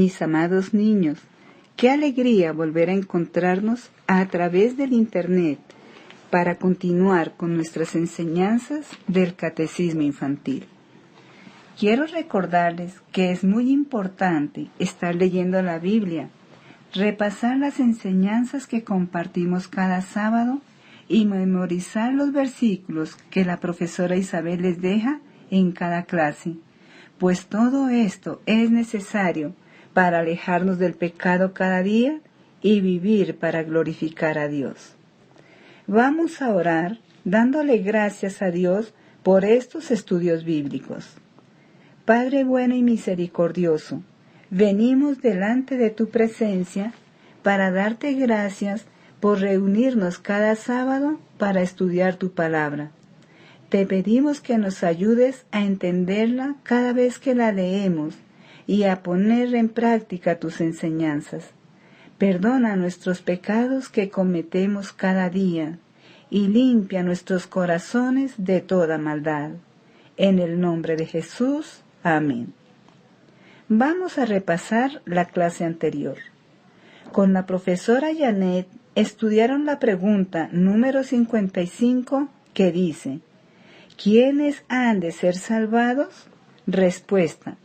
mis amados niños, qué alegría volver a encontrarnos a través del Internet para continuar con nuestras enseñanzas del Catecismo Infantil. Quiero recordarles que es muy importante estar leyendo la Biblia, repasar las enseñanzas que compartimos cada sábado y memorizar los versículos que la profesora Isabel les deja en cada clase, pues todo esto es necesario para alejarnos del pecado cada día y vivir para glorificar a Dios. Vamos a orar dándole gracias a Dios por estos estudios bíblicos. Padre bueno y misericordioso, venimos delante de tu presencia para darte gracias por reunirnos cada sábado para estudiar tu palabra. Te pedimos que nos ayudes a entenderla cada vez que la leemos y a poner en práctica tus enseñanzas. Perdona nuestros pecados que cometemos cada día y limpia nuestros corazones de toda maldad. En el nombre de Jesús. Amén. Vamos a repasar la clase anterior. Con la profesora Janet estudiaron la pregunta número 55 que dice: ¿quiénes han de ser salvados? Respuesta: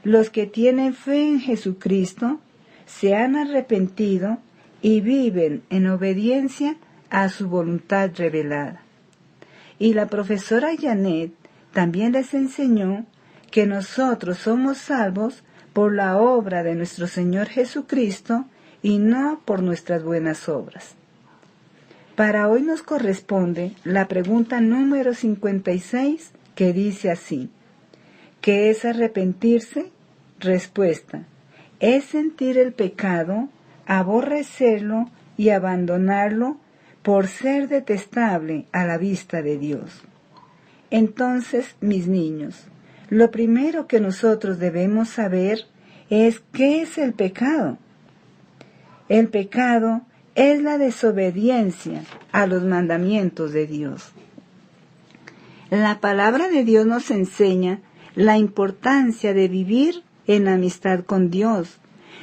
los que tienen fe en Jesucristo, se han arrepentido y viven en obediencia a su voluntad revelada. Y la profesora Janet también les enseñó que nosotros somos salvos por la obra de nuestro Señor Jesucristo y no por nuestras buenas obras. Para hoy nos corresponde la pregunta número 56, que dice así: ¿qué es arrepentirse? Respuesta: es sentir el pecado, aborrecerlo y abandonarlo por ser detestable a la vista de Dios. Entonces, mis niños, lo primero que nosotros debemos saber es ¿qué es el pecado? El pecado es la desobediencia a los mandamientos de Dios. La palabra de Dios nos enseña la importancia de vivir en amistad con Dios,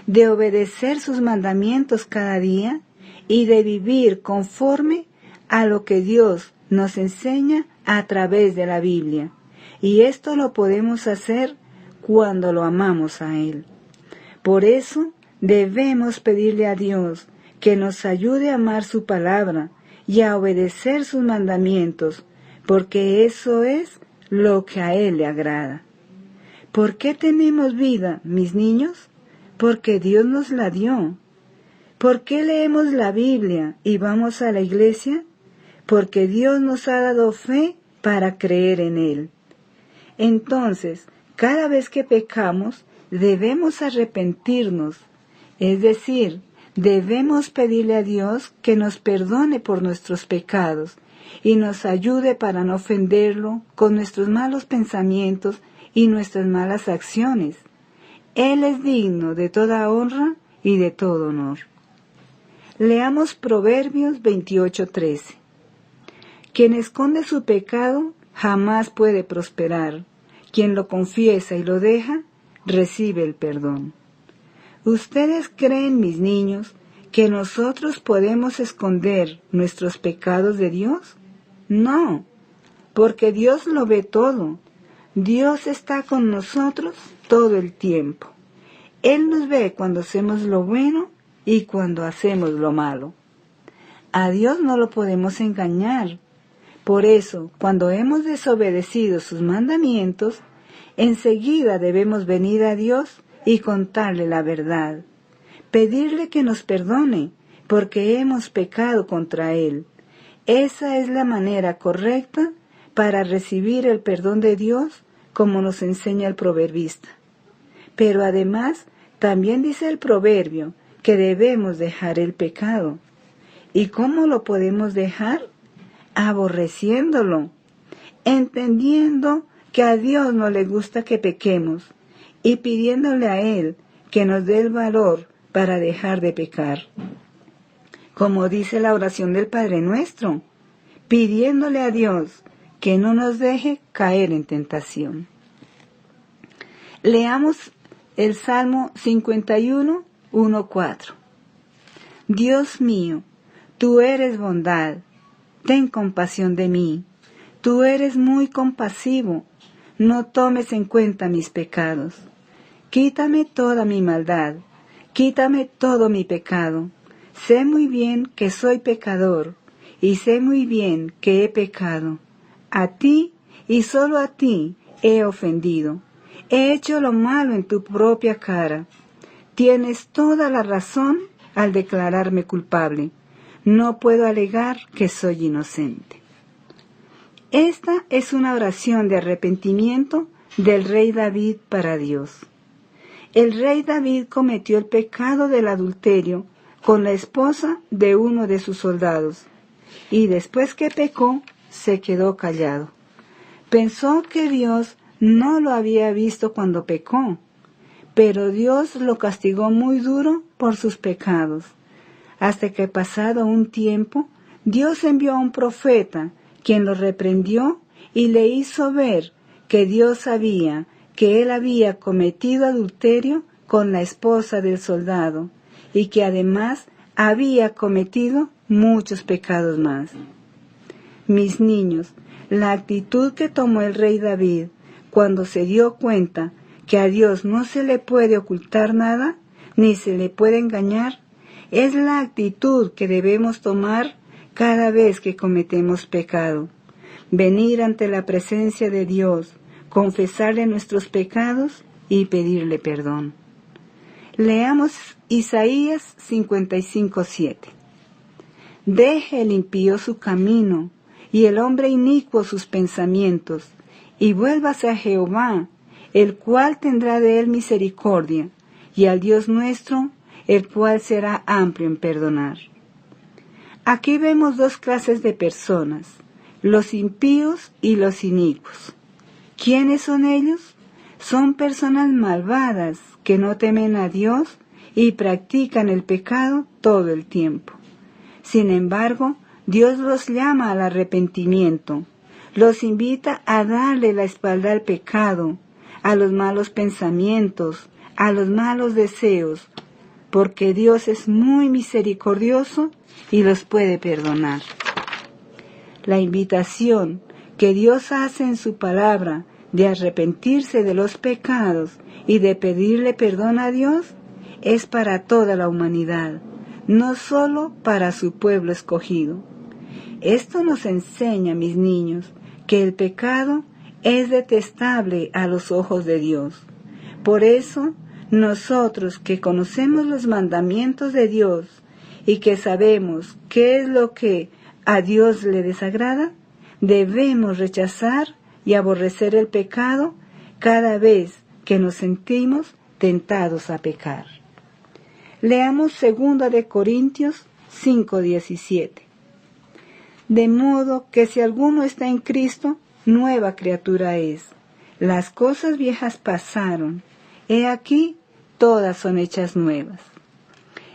de obedecer sus mandamientos cada día y de vivir conforme a lo que Dios nos enseña a través de la Biblia. Y esto lo podemos hacer cuando lo amamos a Él. Por eso debemos pedirle a Dios que nos ayude a amar su palabra y a obedecer sus mandamientos, porque eso es lo que a Él le agrada. ¿Por qué tenemos vida, mis niños? Porque Dios nos la dio. ¿Por qué leemos la Biblia y vamos a la iglesia? Porque Dios nos ha dado fe para creer en Él. Entonces, cada vez que pecamos, debemos arrepentirnos, es decir, debemos pedirle a Dios que nos perdone por nuestros pecados y nos ayude para no ofenderlo con nuestros malos pensamientos y nuestras malas acciones. Él es digno de toda honra y de todo honor. Leamos Proverbios 28:13. Quien esconde su pecado jamás puede prosperar. Quien lo confiesa y lo deja, recibe el perdón. ¿Ustedes creen, mis niños, que nosotros podemos esconder nuestros pecados de Dios? No, porque Dios lo ve todo. Dios está con nosotros todo el tiempo. Él nos ve cuando hacemos lo bueno y cuando hacemos lo malo. A Dios no lo podemos engañar. Por eso, cuando hemos desobedecido sus mandamientos, enseguida debemos venir a Dios y contarle la verdad. Pedirle que nos perdone, porque hemos pecado contra Él. Esa es la manera correcta para recibir el perdón de Dios, como nos enseña el proverbista. Pero además, también dice el proverbio que debemos dejar el pecado. ¿Y cómo lo podemos dejar? Aborreciéndolo, entendiendo que a Dios no le gusta que pequemos y pidiéndole a Él que nos dé el valor para dejar de pecar. Como dice la oración del Padre Nuestro, pidiéndole a Dios que no nos deje caer en tentación. Leamos el Salmo 51, 1, 4. Dios mío, tú eres bondad, ten compasión de mí. Tú eres muy compasivo, no tomes en cuenta mis pecados. Quítame toda mi maldad, quítame todo mi pecado. Sé muy bien que soy pecador, y sé muy bien que he pecado. A ti, y solo a ti, he ofendido. He hecho lo malo en tu propia cara. Tienes toda la razón al declararme culpable. No puedo alegar que soy inocente. Esta es una oración de arrepentimiento del rey David para Dios. El rey David cometió el pecado del adulterio con la esposa de uno de sus soldados, y después que pecó, se quedó callado. Pensó que Dios no lo había visto cuando pecó, pero Dios lo castigó muy duro por sus pecados, hasta que pasado un tiempo, Dios envió a un profeta, quien lo reprendió y le hizo ver que Dios sabía que él había cometido adulterio con la esposa del soldado, y que además había cometido muchos pecados más. Mis niños, la actitud que tomó el rey David cuando se dio cuenta que a Dios no se le puede ocultar nada, ni se le puede engañar, es la actitud que debemos tomar cada vez que cometemos pecado. Venir ante la presencia de Dios, confesarle nuestros pecados y pedirle perdón. Leamos Isaías 55:7. Deje el impío su camino, y el hombre inicuo sus pensamientos, y vuélvase a Jehová, el cual tendrá de él misericordia, y al Dios nuestro, el cual será amplio en perdonar. Aquí vemos dos clases de personas, los impíos y los inicuos. ¿Quiénes son ellos? Son personas malvadas que no temen a Dios y practican el pecado todo el tiempo. Sin embargo, Dios los llama al arrepentimiento, los invita a darle la espalda al pecado, a los malos pensamientos, a los malos deseos, porque Dios es muy misericordioso y los puede perdonar. La invitación que Dios hace en su palabra de arrepentirse de los pecados y de pedirle perdón a Dios es para toda la humanidad, no solo para su pueblo escogido. Esto nos enseña, mis niños, que el pecado es detestable a los ojos de Dios. Por eso, nosotros que conocemos los mandamientos de Dios y que sabemos qué es lo que a Dios le desagrada, debemos rechazar y aborrecer el pecado cada vez que nos sentimos tentados a pecar. Leamos 2 de Corintios 5:17. De modo que si alguno está en Cristo, nueva criatura es. Las cosas viejas pasaron, he aquí, todas son hechas nuevas.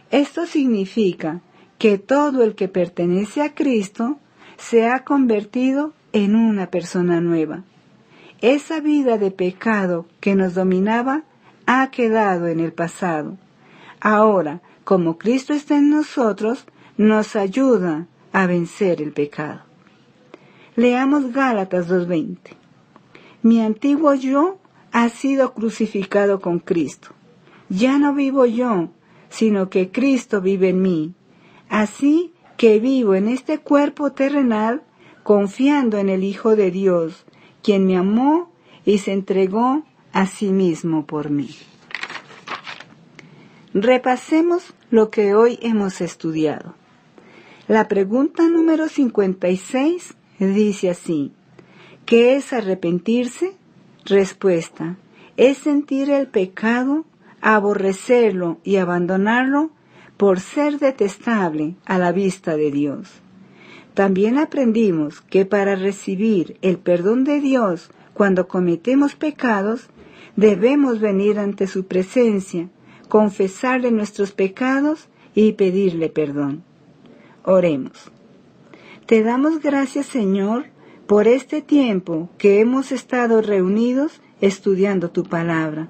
Esto significa que todo el que pertenece a Cristo se ha convertido en una persona nueva. Esa vida de pecado que nos dominaba ha quedado en el pasado. Ahora, como Cristo está en nosotros, nos ayuda a vencer el pecado. Leamos Gálatas 2:20. Mi antiguo yo ha sido crucificado con Cristo. Ya no vivo yo, sino que Cristo vive en mí. Así que vivo en este cuerpo terrenal confiando en el Hijo de Dios, quien me amó y se entregó a sí mismo por mí. Repasemos lo que hoy hemos estudiado. La pregunta número 56 dice así: ¿qué es arrepentirse? Respuesta: es sentir el pecado, aborrecerlo y abandonarlo por ser detestable a la vista de Dios. También aprendimos que para recibir el perdón de Dios cuando cometemos pecados, debemos venir ante su presencia, confesarle nuestros pecados y pedirle perdón. Oremos. Te damos gracias, Señor, por este tiempo que hemos estado reunidos estudiando tu palabra.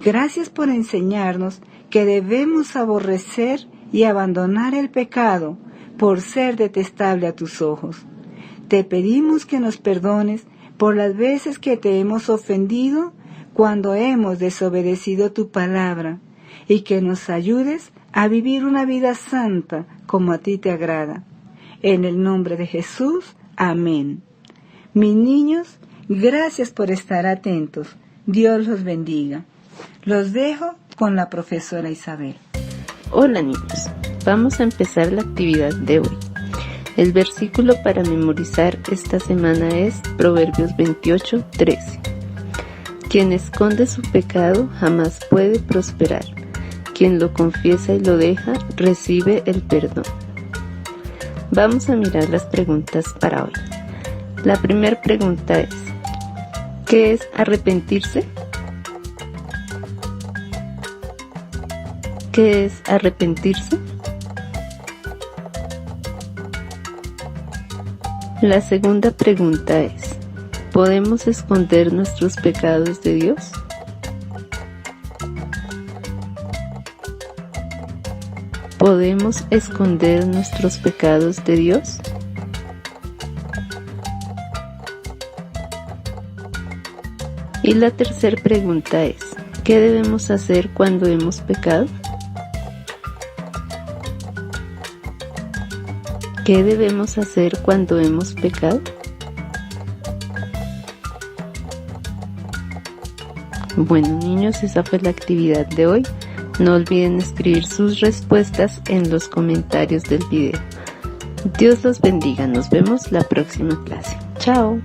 Gracias por enseñarnos que debemos aborrecer y abandonar el pecado por ser detestable a tus ojos. Te pedimos que nos perdones por las veces que te hemos ofendido cuando hemos desobedecido tu palabra y que nos ayudes a vivir una vida santa como a ti te agrada. En el nombre de Jesús, amén. Mis niños, gracias por estar atentos. Dios los bendiga. Los dejo con la profesora Isabel. Hola niños, vamos a empezar la actividad de hoy. El versículo para memorizar esta semana es Proverbios 28:13. Quien esconde su pecado jamás puede prosperar. Quien lo confiesa y lo deja, recibe el perdón. Vamos a mirar las preguntas para hoy. La primera pregunta es, ¿qué es arrepentirse? ¿Qué es arrepentirse? La segunda pregunta es, ¿podemos esconder nuestros pecados de Dios? ¿Podemos esconder nuestros pecados de Dios? Y la tercera pregunta es, ¿qué debemos hacer cuando hemos pecado? ¿Qué debemos hacer cuando hemos pecado? Bueno, niños, esa fue la actividad de hoy. No olviden escribir sus respuestas en los comentarios del video. Dios los bendiga. Nos vemos la próxima clase. Chao.